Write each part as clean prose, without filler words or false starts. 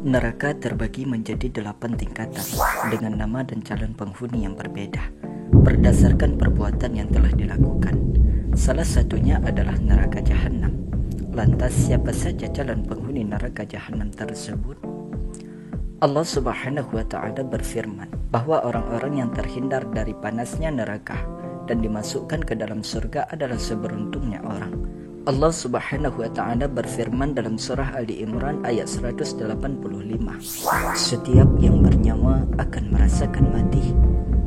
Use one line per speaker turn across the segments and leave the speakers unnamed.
Neraka terbagi menjadi 8 tingkatan dengan nama dan calon penghuni yang berbeda berdasarkan perbuatan yang telah dilakukan. Salah satunya adalah neraka Jahannam. Lantas siapa saja calon penghuni neraka Jahannam tersebut? Allah Subhanahu wa Ta'ala berfirman bahwa orang-orang yang terhindar dari panasnya neraka dan dimasukkan ke dalam surga adalah seberuntungnya orang. Allah Subhanahu wa Ta'ala berfirman dalam surah Ali Imran ayat 185, setiap yang bernyawa akan merasakan mati.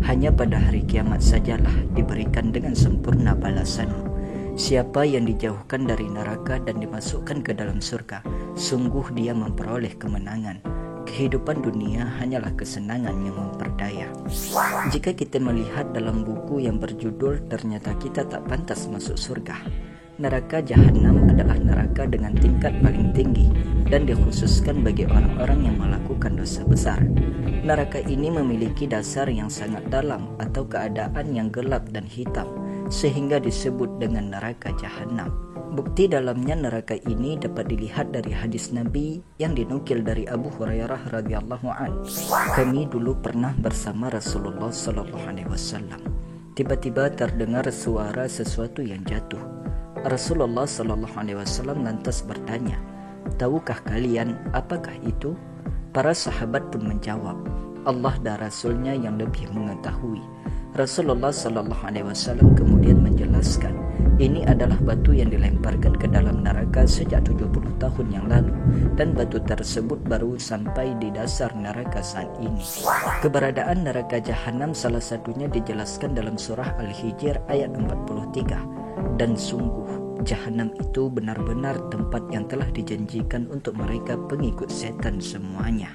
Hanya pada hari kiamat sajalah diberikan dengan sempurna balasanmu. Siapa yang dijauhkan dari neraka dan dimasukkan ke dalam surga, sungguh dia memperoleh kemenangan. Kehidupan dunia hanyalah kesenangan yang memperdaya. Jika kita melihat dalam buku yang berjudul Ternyata Kita Tak Pantas Masuk Surga, neraka Jahannam adalah neraka dengan tingkat paling tinggi dan dikhususkan bagi orang-orang yang melakukan dosa besar. Neraka ini memiliki dasar yang sangat dalam atau keadaan yang gelap dan hitam, sehingga disebut dengan neraka Jahannam. Bukti dalamnya neraka ini dapat dilihat dari hadis Nabi yang dinukil dari Abu Hurairah radhiyallahu anhu. Kami dulu pernah bersama Rasulullah sallallahu alaihi wasallam. Tiba-tiba terdengar suara sesuatu yang jatuh. Rasulullah sallallahu alaihi wasallam lantas bertanya, "Tahukah kalian apakah itu?" Para sahabat pun menjawab, "Allah dan Rasulnya yang lebih mengetahui." Rasulullah sallallahu alaihi wasallam kemudian menjelaskan, ini adalah batu yang dilemparkan ke dalam neraka sejak 70 tahun yang lalu, dan batu tersebut baru sampai di dasar neraka saat ini. Keberadaan neraka Jahannam salah satunya dijelaskan dalam surah Al-Hijr ayat 43. Dan sungguh Jahannam itu benar-benar tempat yang telah dijanjikan untuk mereka pengikut setan semuanya.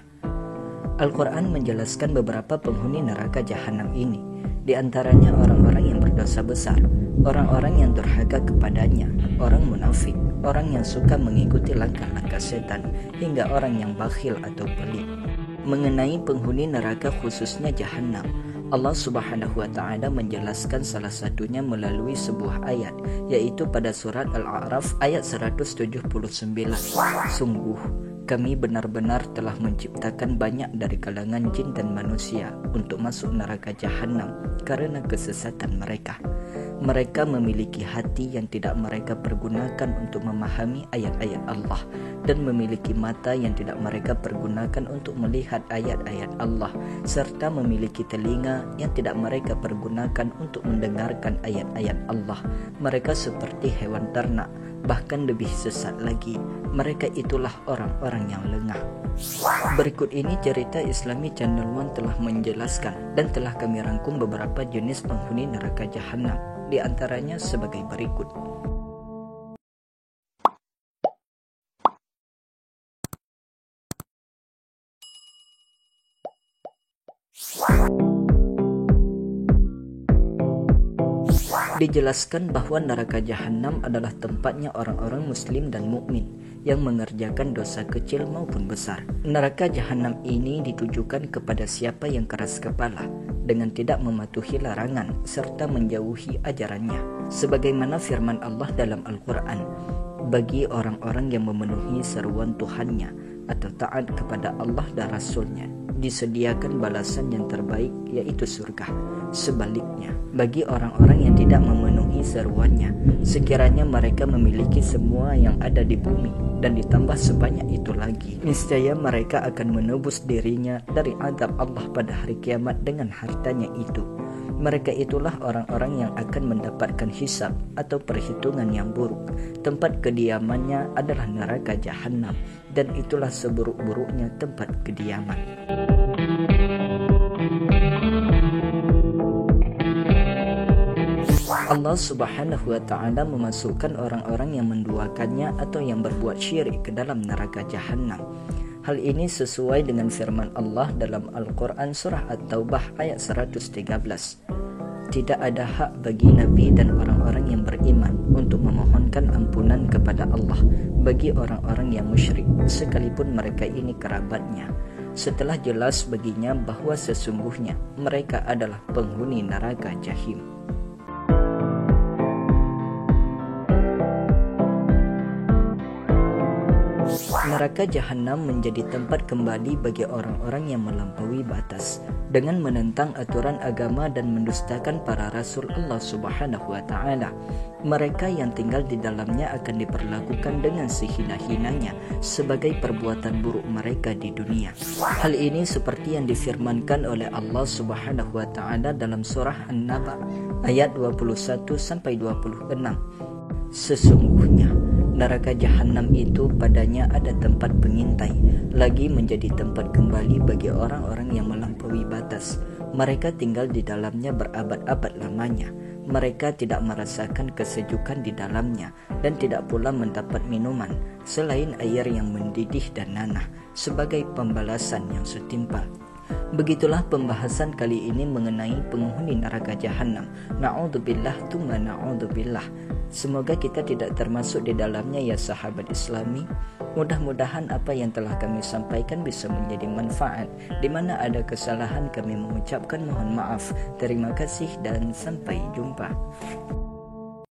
Al-Quran menjelaskan beberapa penghuni neraka Jahannam ini. Di antaranya orang-orang yang berdosa besar, orang-orang yang durhaka kepadanya, orang munafik, orang yang suka mengikuti langkah-langkah setan, hingga orang yang bakhil atau pelit. Mengenai penghuni neraka khususnya Jahannam, Allah Subhanahu wa Ta'ala menjelaskan salah satunya melalui sebuah ayat, yaitu pada surat Al-A'raf ayat 179. Sungguh kami benar-benar telah menciptakan banyak dari kalangan jin dan manusia untuk masuk neraka Jahannam karena kesesatan mereka. Mereka memiliki hati yang tidak mereka pergunakan untuk memahami ayat-ayat Allah, dan memiliki mata yang tidak mereka pergunakan untuk melihat ayat-ayat Allah, serta memiliki telinga yang tidak mereka pergunakan untuk mendengarkan ayat-ayat Allah. Mereka seperti hewan ternak, bahkan lebih sesat lagi. Mereka itulah orang-orang yang lengah. Berikut ini cerita Islami Channel One telah menjelaskan, dan telah kami rangkum beberapa jenis penghuni neraka Jahannam. Di antaranya sebagai berikut. Dijelaskan bahwa neraka Jahannam adalah tempatnya orang-orang muslim dan mukmin yang mengerjakan dosa kecil maupun besar. Neraka Jahannam ini ditujukan kepada siapa yang keras kepala dengan tidak mematuhi larangan serta menjauhi ajarannya. Sebagaimana firman Allah dalam Al-Quran, bagi orang-orang yang memenuhi seruan Tuhannya atau taat kepada Allah dan Rasulnya, disediakan balasan yang terbaik, yaitu surga. Sebaliknya, bagi orang-orang yang tidak memenuhi seruannya, sekiranya mereka memiliki semua yang ada di bumi dan ditambah sebanyak itu lagi, niscaya mereka akan menebus dirinya dari azab Allah pada hari kiamat dengan hartanya itu. Mereka itulah orang-orang yang akan mendapatkan hisab atau perhitungan yang buruk. Tempat kediamannya adalah neraka Jahannam, dan itulah seburuk-buruknya tempat kediaman. Allah Subhanahu wa Ta'ala memasukkan orang-orang yang menduakannya atau yang berbuat syirik ke dalam neraka Jahannam. Hal ini sesuai dengan firman Allah dalam Al-Quran surah At-Taubah ayat 113. Tidak ada hak bagi Nabi dan orang-orang yang beriman untuk memohonkan ampunan kepada Allah bagi orang-orang yang musyrik, sekalipun mereka ini kerabatnya, setelah jelas baginya bahwa sesungguhnya mereka adalah penghuni neraka Jahim. Neraka Jahannam menjadi tempat kembali bagi orang-orang yang melampaui batas dengan menentang aturan agama dan mendustakan para rasul Allah Subhanahu wa taala. Mereka yang tinggal di dalamnya akan diperlakukan dengan sehina-hinanya sebagai perbuatan buruk mereka di dunia. Hal ini seperti yang difirmankan oleh Allah Subhanahu wa taala dalam surah An-Naba ayat 21 sampai 26. Sesungguhnya neraka Jahannam itu padanya ada tempat pengintai, lagi menjadi tempat kembali bagi orang-orang yang melampaui batas. Mereka tinggal di dalamnya berabad-abad lamanya. Mereka tidak merasakan kesejukan di dalamnya dan tidak pula mendapat minuman selain air yang mendidih dan nanah sebagai pembalasan yang setimpal. Begitulah pembahasan kali ini mengenai penghuni neraka Jahannam. Na'udzubillah tsumma na'udzubillah. Semoga kita tidak termasuk di dalamnya ya sahabat Islami. Mudah-mudahan apa yang telah kami sampaikan bisa menjadi manfaat. Di mana ada kesalahan kami mengucapkan mohon maaf. Terima kasih dan sampai jumpa.